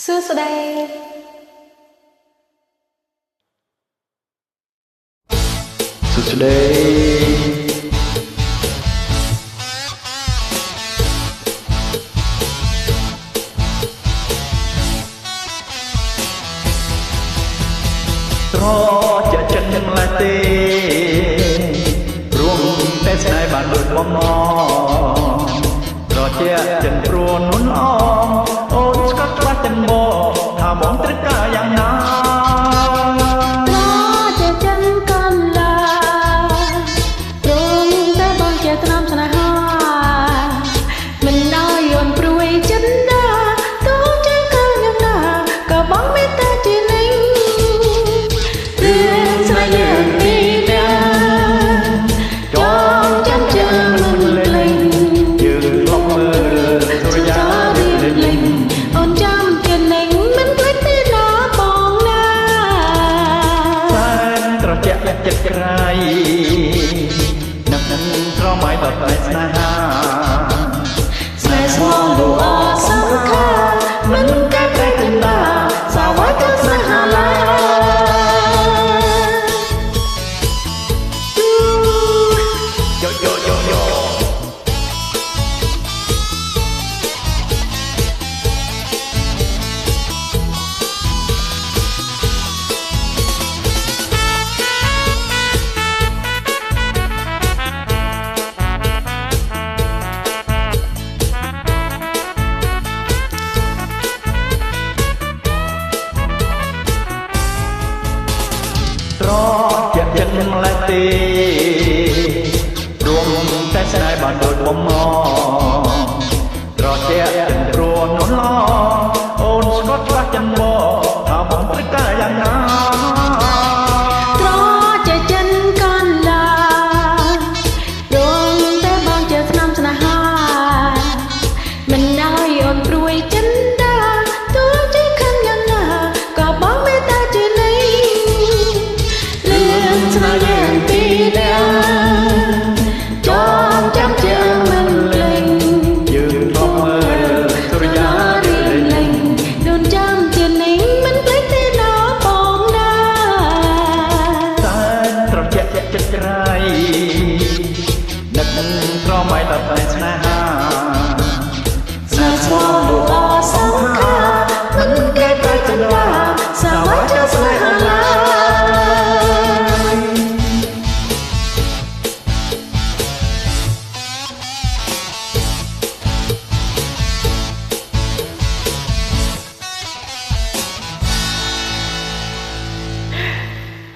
សួស្តីសួស្តីត្រជាចិនម្លេះទេរួមតែស្នេហ៍បានដូចបំណងត្រជាចិនព្រួននុនអមអូនស្កាត់ខ្វះចិនមកថាបងត្រូវការយ៉ាងណាត្រជាចិនកាន់ឡាព្រមតែបងជាថ្នាំស្នេហាមិនដល់យន់ព្រួយចិនណាទោះជាកាលយ៉ាងណាក៏បងមេត្តាជានឹងរឿងស្នេហ៍យើងពីណាចងចាំជាមិនលេងយើងលប់មើលសុរិយាលេងអូនចាំជានឹងមិនភ្លេចទេណាបងណាសែនត្រជាក់ចិត្តក្រៃនឹងត្រមៃដល់តែស្នេហាស្នេហ៍ស្មងดูអសំខាន់មិនកាត់តែចិនដាសាវ៉ាក៏ស្នេហាឡាយោយោយោយោត្រជាចិនម្លេះទេរួមតែស្នេហ៍បានដូចបំណងត្រជាចិនព្រួននុនឡអូនស្គាល់ច្បាស់ចិនមកថាបងត្រូវការយ៉ាងណាត្រជាចិនកាន់ឡាព្រមតែបងជាថ្នាំស្នេហាមិនឲ្យអូនព្រួយចិនដាទោះជាខឹងយ៉ាងណាក៏បងមេត្តាជានៃរឿងស្នេហ៍យើងពីណាចងចាំជាមិនលេងយើងធ្លាប់មើលសុរិយាលេងដូនចាំជានឹងមិនភ្លេចទេណាបងណាតែត្រជាក់ចិត្តក្រៃនឹកត្រមៃដល់តែស្នេហាស្នេហ៍ស្មងดูអសំខាន់មិនគេតែចិនដាសាវ៉ាក៏ស្នេហាឡា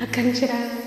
អរគុណច្រើន